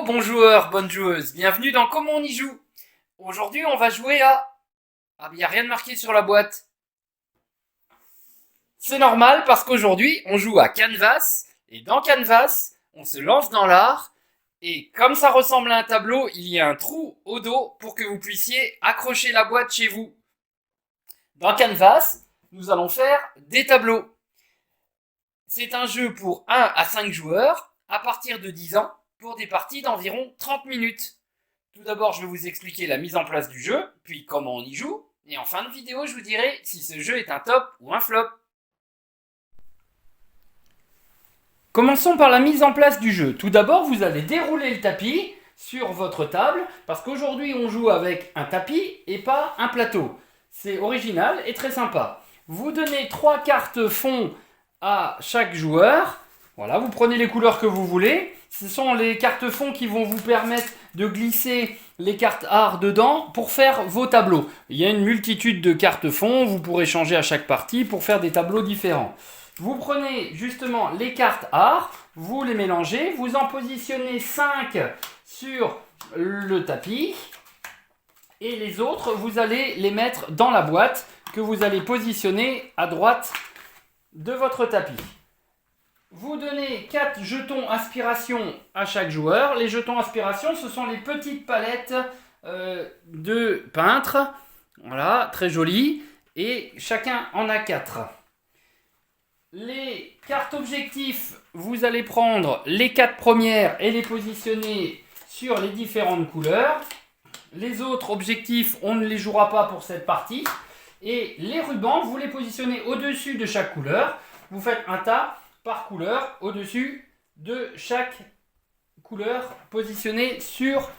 bon joueur, bonne joueuse, bienvenue dans Comment on y joue. Aujourd'hui on va jouer à... Ah, il n'y a rien de marqué sur la boîte. C'est normal parce qu'aujourd'hui on joue à Canvas, et dans Canvas, on se lance dans l'art, et comme ça ressemble à un tableau, il y a un trou au dos pour que vous puissiez accrocher la boîte chez vous. Dans Canvas, nous allons faire des tableaux. C'est un jeu pour 1 à 5 joueurs, à partir de 10 ans, pour des parties d'environ 30 minutes. Tout d'abord, je vais vous expliquer la mise en place du jeu, puis comment on y joue, et en fin de vidéo, je vous dirai si ce jeu est un top ou un flop. Commençons par la mise en place du jeu. Tout d'abord, vous allez dérouler le tapis sur votre table, parce qu'aujourd'hui, on joue avec un tapis et pas un plateau. C'est original et très sympa. Vous donnez 3 cartes fond à chaque joueur. Voilà, vous prenez les couleurs que vous voulez. Ce sont les cartes fond qui vont vous permettre de glisser les cartes art dedans pour faire vos tableaux. Il y a une multitude de cartes fond, vous pourrez changer à chaque partie pour faire des tableaux différents. Vous prenez justement les cartes art, vous les mélangez, vous en positionnez 5 sur le tapis et les autres, vous allez les mettre dans la boîte que vous allez positionner à droite de votre tapis. Vous donnez 4 jetons inspiration à chaque joueur. Les jetons inspiration, ce sont les petites palettes de peintre. Voilà, très joli. Et chacun en a 4. Les cartes objectifs, vous allez prendre les 4 premières et les positionner sur les différentes couleurs. Les autres objectifs, on ne les jouera pas pour cette partie. Et les rubans, vous les positionnez au-dessus de chaque couleur. Vous faites un tas par couleur au-dessus de chaque couleur positionnée sur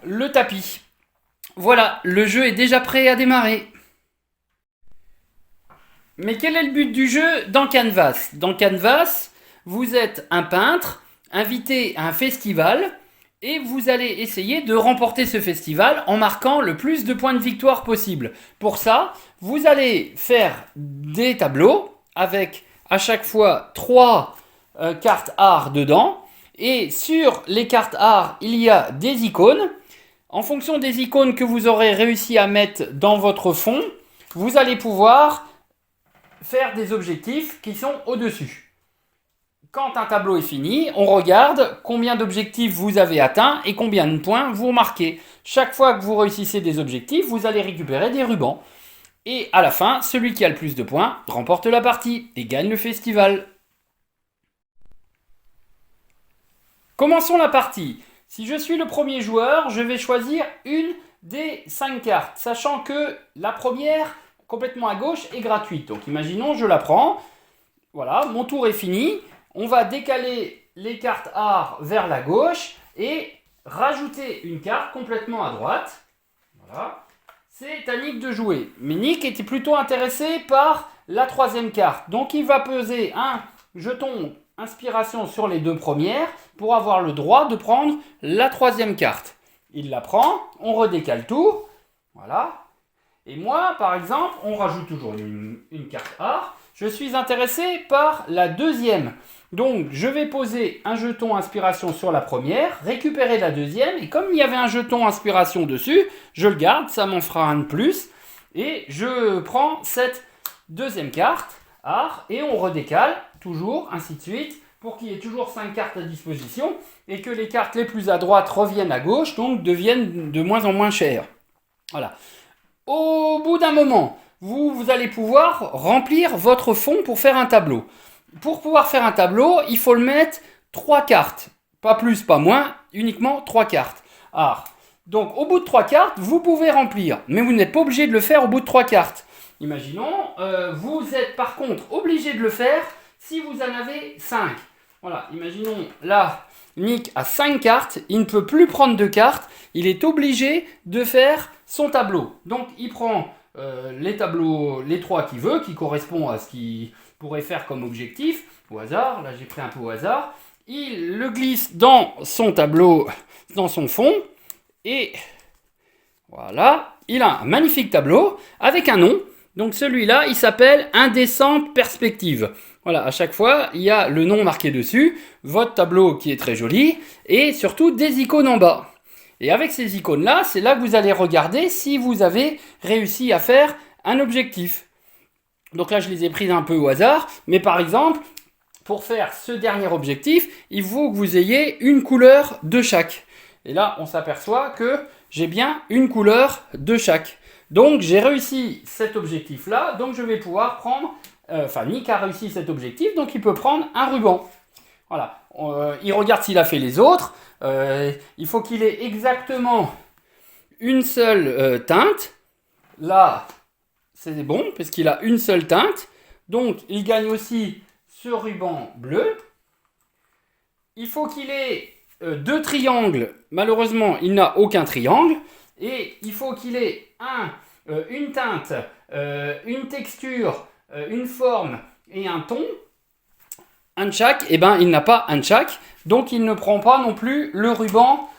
le tapis. Voilà, le jeu est déjà prêt à démarrer. Mais quel est le but du jeu dans Canvas? Dans Canvas, vous êtes un peintre invité à un festival et vous allez essayer de remporter ce festival en marquant le plus de points de victoire possible. Pour ça, vous allez faire des tableaux avec à chaque fois 3 cartes art dedans. Et sur les cartes art, il y a des icônes. En fonction des icônes que vous aurez réussi à mettre dans votre fond, vous allez pouvoir faire des objectifs qui sont au-dessus. Quand un tableau est fini, on regarde combien d'objectifs vous avez atteints et combien de points vous marquez. Chaque fois que vous réussissez des objectifs, vous allez récupérer des rubans. Et à la fin, celui qui a le plus de points remporte la partie et gagne le festival. Commençons la partie. Si je suis le premier joueur, je vais choisir une des 5 cartes, sachant que la première, complètement à gauche, est gratuite. Donc imaginons, je la prends. Voilà, mon tour est fini. On va décaler les cartes art vers la gauche et rajouter une carte complètement à droite. Voilà. C'est à Nick de jouer. Mais Nick était plutôt intéressé par la 3e carte. Donc il va peser un jeton inspiration sur les 2 premières pour avoir le droit de prendre la 3e carte. Il la prend, on redécale tout. Voilà. Et moi, par exemple, on rajoute toujours une carte art. Je suis intéressé par la 2e. Donc, je vais poser un jeton inspiration sur la première, récupérer la 2e, et comme il y avait un jeton inspiration dessus, je le garde, ça m'en fera un de plus, et je prends cette 2e carte, art, et on redécale, toujours, ainsi de suite, pour qu'il y ait toujours 5 cartes à disposition, et que les cartes les plus à droite reviennent à gauche, donc deviennent de moins en moins chères. Voilà. Au bout d'un moment, vous allez pouvoir remplir votre fond pour faire un tableau. Pour pouvoir faire un tableau, il faut le mettre 3 cartes. Pas plus, pas moins, uniquement 3 cartes. Alors, donc au bout de 3 cartes, vous pouvez remplir. Mais vous n'êtes pas obligé de le faire au bout de 3 cartes. Imaginons, vous êtes par contre obligé de le faire si vous en avez 5. Voilà, imaginons là, Nick a 5 cartes, il ne peut plus prendre de cartes. Il est obligé de faire son tableau. Donc il prend les tableaux, les 3 qu'il veut, qui correspondent à ce qu'il pourrait faire comme objectif, au hasard, là j'ai pris un peu au hasard, il le glisse dans son tableau, dans son fond, et voilà, il a un magnifique tableau avec un nom. Donc celui-là, il s'appelle Indécente Perspective. Voilà, à chaque fois, il y a le nom marqué dessus, votre tableau qui est très joli, et surtout des icônes en bas. Et avec ces icônes-là, c'est là que vous allez regarder si vous avez réussi à faire un objectif. Donc là, je les ai prises un peu au hasard, mais par exemple, pour faire ce dernier objectif, il faut que vous ayez une couleur de chaque. Et là, on s'aperçoit que j'ai bien une couleur de chaque. Donc, j'ai réussi cet objectif-là, donc je vais pouvoir prendre... Nick a réussi cet objectif, donc il peut prendre un ruban. Voilà, il regarde s'il a fait les autres. Il faut qu'il ait exactement une seule teinte. Là, c'est bon, parce qu'il a une seule teinte. Donc, il gagne aussi ce ruban bleu. Il faut qu'il ait deux triangles. Malheureusement, il n'a aucun triangle. Et il faut qu'il ait une teinte, une texture, une forme et un ton. Un de chaque, eh ben, il n'a pas un de chaque. Donc, il ne prend pas non plus le ruban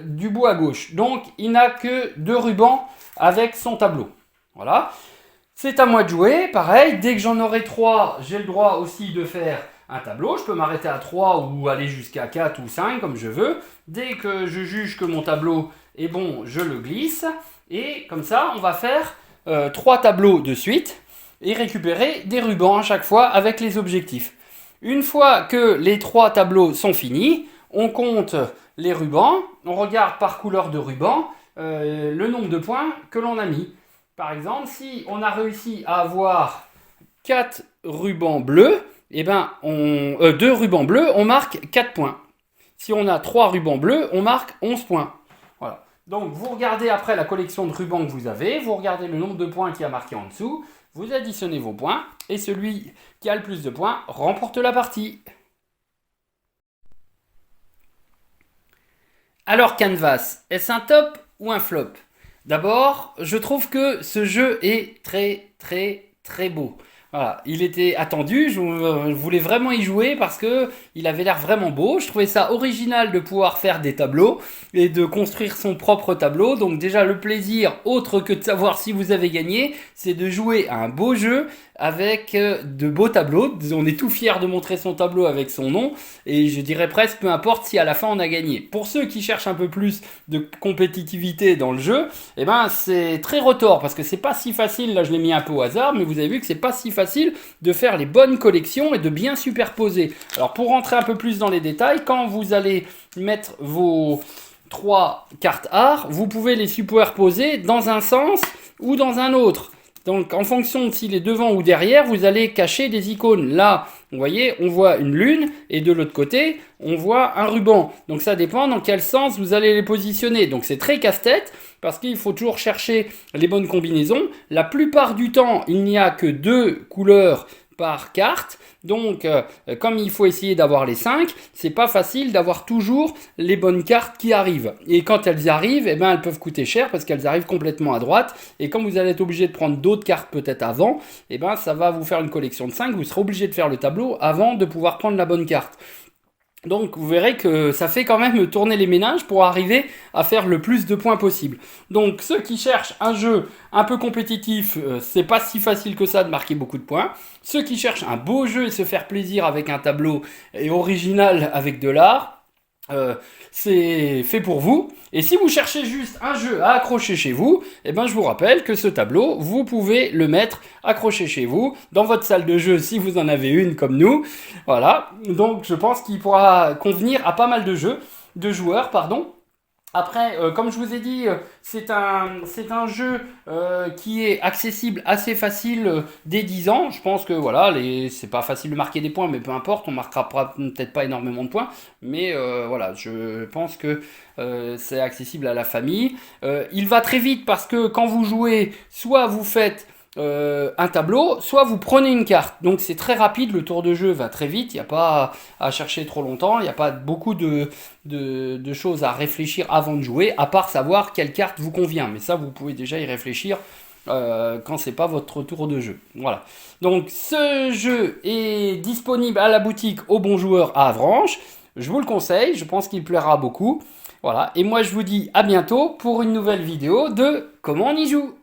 du bout à gauche. Donc, il n'a que deux rubans avec son tableau. Voilà. C'est à moi de jouer. Pareil, dès que j'en aurai 3, j'ai le droit aussi de faire un tableau. Je peux m'arrêter à 3 ou aller jusqu'à 4 ou 5 comme je veux. Dès que je juge que mon tableau est bon, je le glisse. Et comme ça, on va faire 3 tableaux de suite et récupérer des rubans à chaque fois avec les objectifs. Une fois que les 3 tableaux sont finis, on compte les rubans, on regarde par couleur de ruban le nombre de points que l'on a mis. Par exemple, si on a réussi à avoir 4 rubans bleus, eh ben 2 rubans bleus, on marque 4 points. Si on a 3 rubans bleus, on marque 11 points. Voilà. Donc vous regardez après la collection de rubans que vous avez, vous regardez le nombre de points qui a marqué en dessous, vous additionnez vos points, et celui qui a le plus de points remporte la partie. Alors Canvas, est-ce un top ou un flop? D'abord, je trouve que ce jeu est très beau. Voilà, il était attendu, je voulais vraiment y jouer parce que il avait l'air vraiment beau. Je trouvais ça original de pouvoir faire des tableaux et de construire son propre tableau. Donc déjà le plaisir, autre que de savoir si vous avez gagné, c'est de jouer à un beau jeu avec de beaux tableaux. On est tout fier de montrer son tableau avec son nom et je dirais presque peu importe si à la fin on a gagné. Pour ceux qui cherchent un peu plus de compétitivité dans le jeu, eh ben c'est très retors parce que c'est pas si facile. Là je l'ai mis un peu au hasard, mais vous avez vu que c'est pas si facile de faire les bonnes collections et de bien superposer. Alors pour rentrer un peu plus dans les détails, quand vous allez mettre vos 3 cartes art, vous pouvez les superposer dans un sens ou dans un autre. Donc en fonction de s'il est devant ou derrière, vous allez cacher des icônes. Là, vous voyez, on voit une lune et de l'autre côté, on voit un ruban. Donc ça dépend dans quel sens vous allez les positionner. Donc c'est très casse-tête parce qu'il faut toujours chercher les bonnes combinaisons. La plupart du temps, il n'y a que 2 couleurs par carte. Donc, comme il faut essayer d'avoir les 5, c'est pas facile d'avoir toujours les bonnes cartes qui arrivent. Et quand elles arrivent, eh ben, elles peuvent coûter cher parce qu'elles arrivent complètement à droite. Et comme vous allez être obligé de prendre d'autres cartes peut-être avant, eh ben, ça va vous faire une collection de 5. Vous serez obligé de faire le tableau avant de pouvoir prendre la bonne carte. Donc vous verrez que ça fait quand même tourner les ménages pour arriver à faire le plus de points possible. Donc ceux qui cherchent un jeu un peu compétitif, c'est pas si facile que ça de marquer beaucoup de points. Ceux qui cherchent un beau jeu et se faire plaisir avec un tableau et original avec de l'art, c'est fait pour vous. Et si vous cherchez juste un jeu à accrocher chez vous, eh ben je vous rappelle que ce tableau, vous pouvez le mettre accroché chez vous, dans votre salle de jeu si vous en avez une comme nous. Voilà, donc je pense qu'il pourra convenir à pas mal de joueurs, pardon. Après, comme je vous ai dit, c'est un jeu qui est accessible assez facile dès 10 ans. Je pense que voilà, c'est pas facile de marquer des points, mais peu importe, on marquera peut-être pas énormément de points. Mais voilà, je pense que c'est accessible à la famille. Il va très vite parce que quand vous jouez, soit vous faites un tableau, soit vous prenez une carte. Donc c'est très rapide, le tour de jeu va très vite, il n'y a pas à chercher trop longtemps, il n'y a pas beaucoup de choses à réfléchir avant de jouer, à part savoir quelle carte vous convient. Mais ça, vous pouvez déjà y réfléchir quand c'est pas votre tour de jeu. Voilà. Donc ce jeu est disponible à la boutique Au Bon Joueur à Avranches. Je vous le conseille, je pense qu'il plaira beaucoup. Voilà. Et moi je vous dis à bientôt pour une nouvelle vidéo de Comment on y joue.